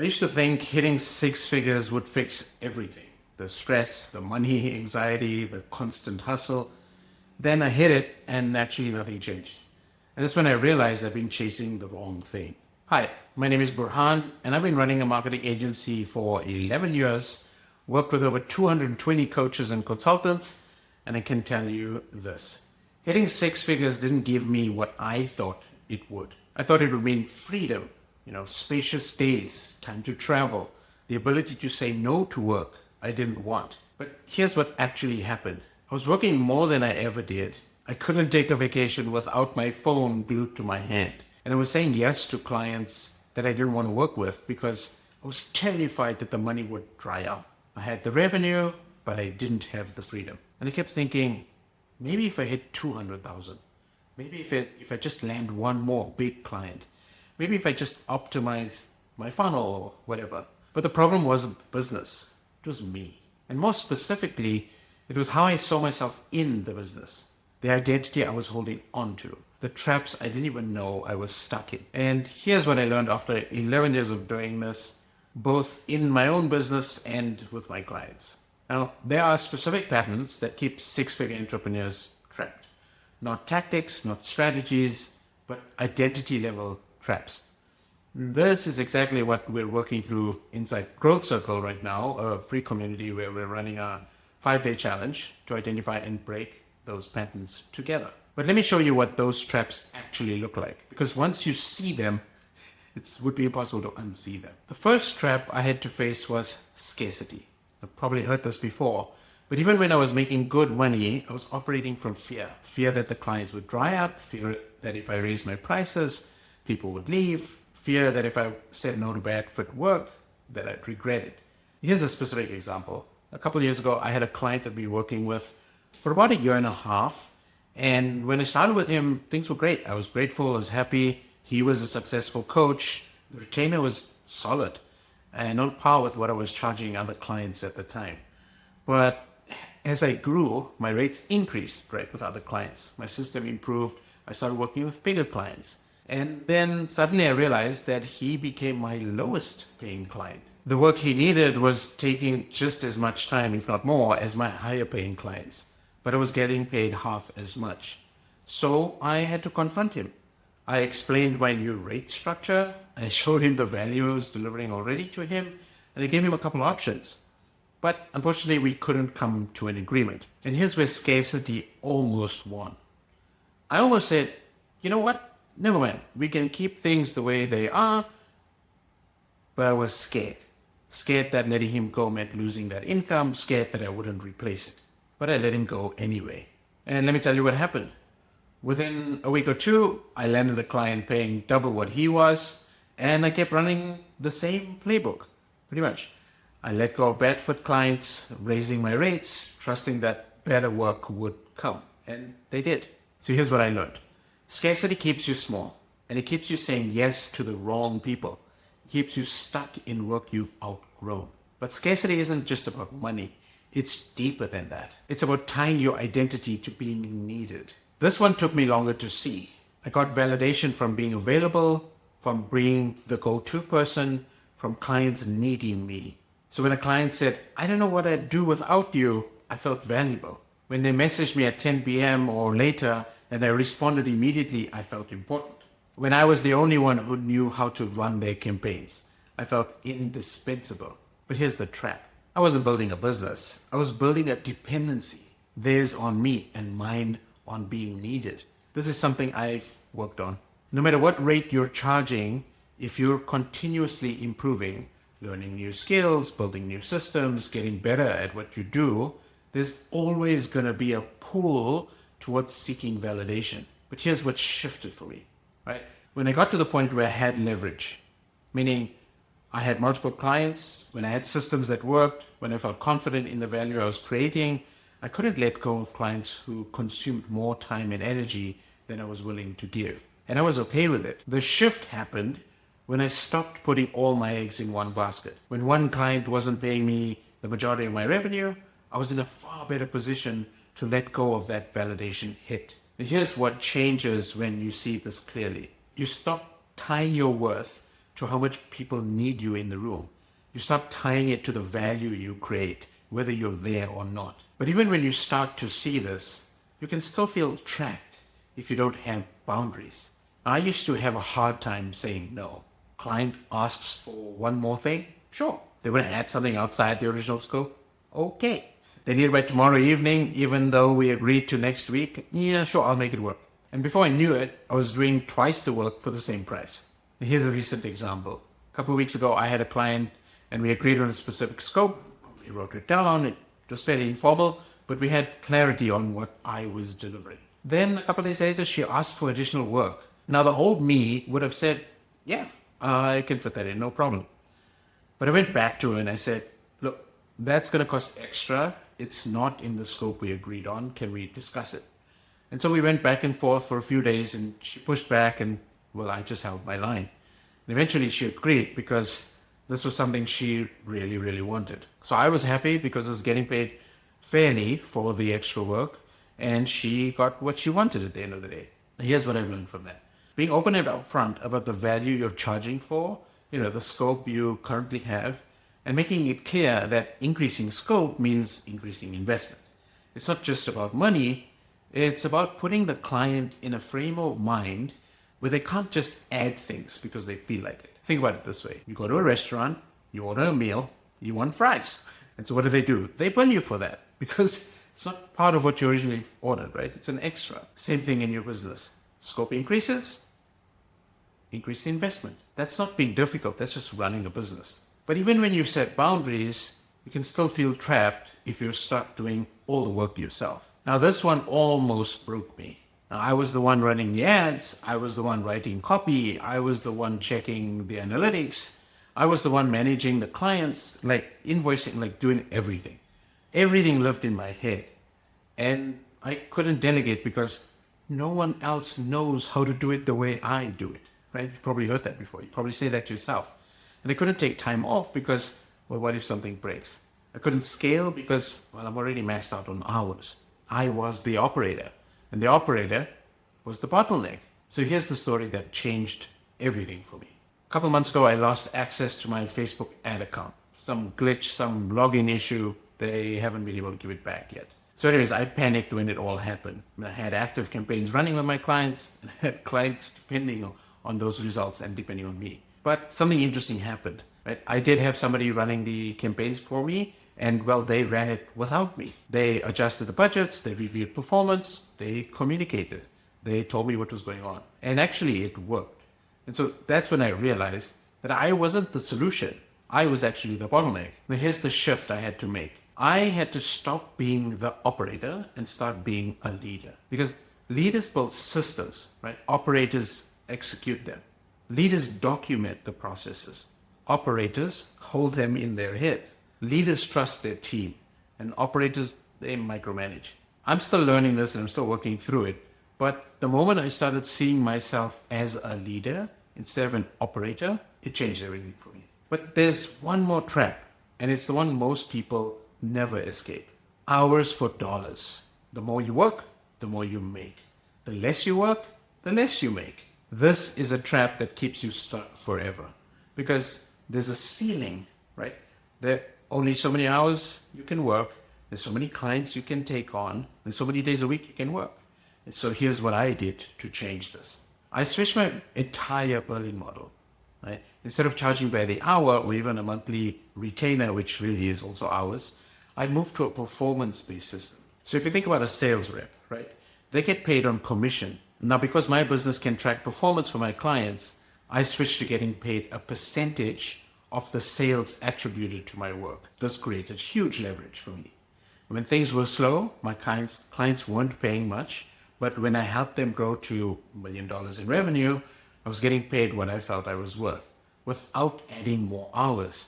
I used to think hitting six figures would fix everything. The stress, the money, anxiety, the constant hustle. Then I hit it and actually nothing changed. And that's when I realized I've been chasing the wrong thing. Hi, my name is Burhan and I've been running a marketing agency for 11 years, worked with over 220 coaches and consultants, and I can tell you this. Hitting six figures didn't give me what I thought it would. I thought it would mean freedom, spacious days, time to travel, the ability to say no to work I didn't want. But here's what actually happened. I was working more than I ever did. I couldn't take a vacation without my phone glued to my hand. And I was saying yes to clients that I didn't want to work with because I was terrified that the money would dry up. I had the revenue, but I didn't have the freedom. And I kept thinking, maybe if I hit 200,000, maybe if I just land one more big client, maybe if I just optimize my funnel or whatever. But the problem wasn't the business, it was me. And more specifically, it was how I saw myself in the business, the identity I was holding on to, the traps I didn't even know I was stuck in. And here's what I learned after 11 years of doing this, both in my own business and with my clients. Now, there are specific patterns that keep six-figure entrepreneurs trapped. Not tactics, not strategies, but identity-level traps. This is exactly what we're working through inside Growth Circle right now, a free community where we're running a 5-day challenge to identify and break those patterns together. But let me show you what those traps actually look like, because once you see them, it would be impossible to unsee them. The first trap I had to face was scarcity. I've probably heard this before, but even when I was making good money, I was operating from fear. Fear that the clients would dry up, fear that if I raised my prices, people would leave, fear that if I said no to bad fit work, that I'd regret it. Here's a specific example. A couple of years ago, I had a client that we were working with for about a year and a half. And when I started with him, things were great. I was grateful, I was happy. He was a successful coach. The retainer was solid and on par with what I was charging other clients at the time. But as I grew, my rates increased, right, with other clients. My system improved. I started working with bigger clients. And then suddenly I realized that he became my lowest paying client. The work he needed was taking just as much time, if not more, as my higher paying clients. But I was getting paid half as much. So I had to confront him. I explained my new rate structure. I showed him the value I was delivering already to him, and I gave him a couple of options. But unfortunately, we couldn't come to an agreement. And here's where scarcity almost won. I almost said, you know what? Never mind. We can keep things the way they are. But I was scared. Scared that letting him go meant losing that income. Scared that I wouldn't replace it. But I let him go anyway. And let me tell you what happened. Within a week or two, I landed a client paying double what he was, and I kept running the same playbook, pretty much. I let go of bad fit clients, raising my rates, trusting that better work would come. And they did. So here's what I learned. Scarcity keeps you small, and it keeps you saying yes to the wrong people. It keeps you stuck in work you've outgrown. But scarcity isn't just about money. It's deeper than that. It's about tying your identity to being needed. This one took me longer to see. I got validation from being available, from being the go-to person, from clients needing me. So when a client said, I don't know what I'd do without you, I felt valuable. When they messaged me at 10 p.m. or later and I responded immediately, I felt important. When I was the only one who knew how to run their campaigns, I felt indispensable. But here's the trap. I wasn't building a business. I was building a dependency. Theirs on me and mine on being needed. This is something I've worked on. No matter what rate you're charging, if you're continuously improving, learning new skills, building new systems, getting better at what you do, there's always going to be a pull towards seeking validation. But here's what shifted for me, right? When I got to the point where I had leverage, meaning I had multiple clients, when I had systems that worked, when I felt confident in the value I was creating, I couldn't let go of clients who consumed more time and energy than I was willing to give. And I was okay with it. The shift happened when I stopped putting all my eggs in one basket. When one client wasn't paying me the majority of my revenue, I was in a far better position to let go of that validation hit. And here's what changes when you see this clearly. You stop tying your worth to how much people need you in the room. You start tying it to the value you create, whether you're there or not. But even when you start to see this, you can still feel trapped if you don't have boundaries. I used to have a hard time saying no. Client asks for one more thing, sure. They want to add something outside the original scope, okay. They need it by tomorrow evening, even though we agreed to next week, yeah, sure, I'll make it work. And before I knew it, I was doing twice the work for the same price. Here's a recent example. A couple of weeks ago, I had a client and we agreed on a specific scope. We wrote it down. It was very informal, but we had clarity on what I was delivering. Then a couple of days later, she asked for additional work. Now, the old me would have said, yeah, I can fit that in, no problem. But I went back to her and I said, look, that's going to cost extra. It's not in the scope we agreed on. Can we discuss it? And so we went back and forth for a few days and she pushed back and, well, I just held my line. And eventually she agreed because this was something she really, really wanted. So I was happy because I was getting paid fairly for the extra work and she got what she wanted at the end of the day. Here's what I've learned from that. Being open and upfront about the value you're charging for, the scope you currently have, and making it clear that increasing scope means increasing investment. It's not just about money, it's about putting the client in a frame of mind where they can't just add things because they feel like it. Think about it this way. You go to a restaurant, you order a meal, you want fries. And so what do? They bill you for that because it's not part of what you originally ordered, right? It's an extra. Same thing in your business. Scope increases, increase the investment. That's not being difficult. That's just running a business. But even when you set boundaries, you can still feel trapped if you're stuck doing all the work yourself. Now, this one almost broke me. Now, I was the one running the ads. I was the one writing copy. I was the one checking the analytics. I was the one managing the clients, like invoicing, like doing everything. Everything lived in my head. And I couldn't delegate because no one else knows how to do it the way I do it, right? You probably heard that before. You probably say that yourself. And I couldn't take time off because, well, what if something breaks? I couldn't scale because, well, I'm already maxed out on hours. I was the operator, and the operator was the bottleneck. So here's the story that changed everything for me. A couple months ago, I lost access to my Facebook ad account. Some glitch, some login issue. They haven't been able to give it back yet. So anyways, I panicked when it all happened. I had active campaigns running with my clients and I had clients depending on those results and depending on me. But something interesting happened, right? I did have somebody running the campaigns for me and, well, they ran it without me. They adjusted the budgets, they reviewed performance, they communicated. They told me what was going on. And actually it worked. And so that's when I realized that I wasn't the solution. I was actually the bottleneck. Now here's the shift I had to make. I had to stop being the operator and start being a leader. Because leaders build systems, right? Operators execute them. Leaders document the processes. Operators hold them in their heads. Leaders trust their team. And operators, they micromanage. I'm still learning this and I'm still working through it. But the moment I started seeing myself as a leader instead of an operator, it changed everything for me. But there's one more trap, and it's the one most people never escape. Hours for dollars. The more you work, the more you make. The less you work, the less you make. This is a trap that keeps you stuck forever because there's a ceiling, right? There are only so many hours you can work. There's so many clients you can take on. There's so many days a week you can work. And so here's what I did to change this. I switched my entire billing model, right? Instead of charging by the hour or even a monthly retainer, which really is also hours, I moved to a performance-based system. So if you think about a sales rep, right? They get paid on commission. Now, because my business can track performance for my clients, I switched to getting paid a percentage of the sales attributed to my work. This created huge leverage for me. When things were slow, my clients weren't paying much, but when I helped them grow to $1 million in revenue, I was getting paid what I felt I was worth without adding more hours.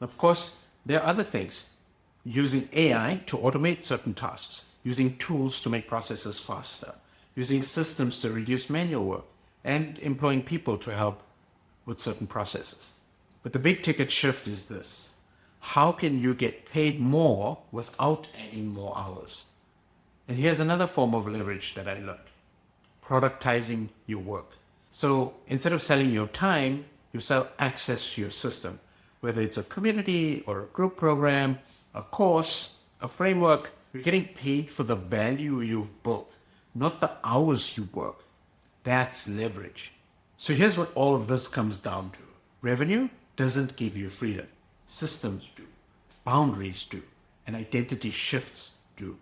Of course, there are other things. Using AI to automate certain tasks, using tools to make processes faster, using systems to reduce manual work, and employing people to help with certain processes. But the big ticket shift is this. How can you get paid more without adding more hours? And here's another form of leverage that I learned. Productizing your work. So instead of selling your time, You sell access to your system, whether it's a community or a group program, a course, a framework. You're getting paid for the value you've built, not the hours you work. That's leverage. So here's what all of this comes down to. Revenue doesn't give you freedom. Systems do. Boundaries do. And identity shifts do.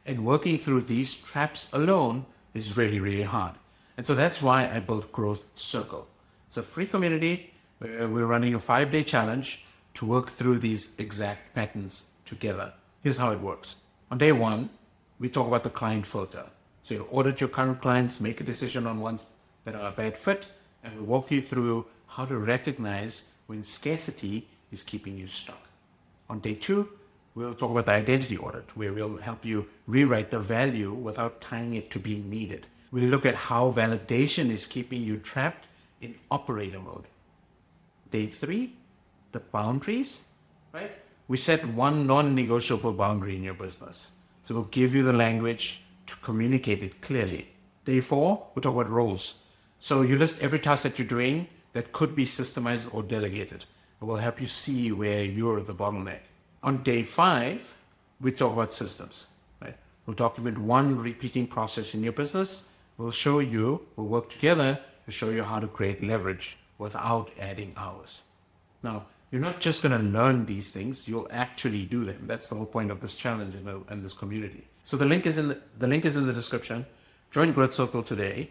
And working through these traps alone is really, really hard. And so that's why I built Growth Circle. It's a free community where we're running a 5-day challenge to work through these exact patterns together. Here's how it works. On day 1, we talk about the client filter. So you audit your current clients, make a decision on ones that are a bad fit, and we'll walk you through how to recognize when scarcity is keeping you stuck. On day 2, we'll talk about the identity audit, where we'll help you rewrite the value without tying it to being needed. We'll look at how validation is keeping you trapped in operator mode. Day 3, the boundaries, right? We set one non-negotiable boundary in your business. So we'll give you the language to communicate it clearly. Day 4, we'll talk about roles. So you list every task that you're doing that could be systemized or delegated. It will help you see where you're the bottleneck. On day 5, we talk about systems, right? We'll document one repeating process in your business. We'll work together to show you how to create leverage without adding hours. Now, you're not just going to learn these things, you'll actually do them. That's the whole point of this challenge and this community. So the link is in the description. Join Growth Circle today.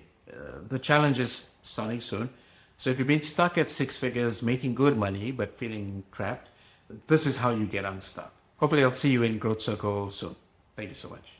The challenge is starting soon. So if you've been stuck at 6 figures, making good money, but feeling trapped, this is how you get unstuck. Hopefully I'll see you in Growth Circle soon. Thank you so much.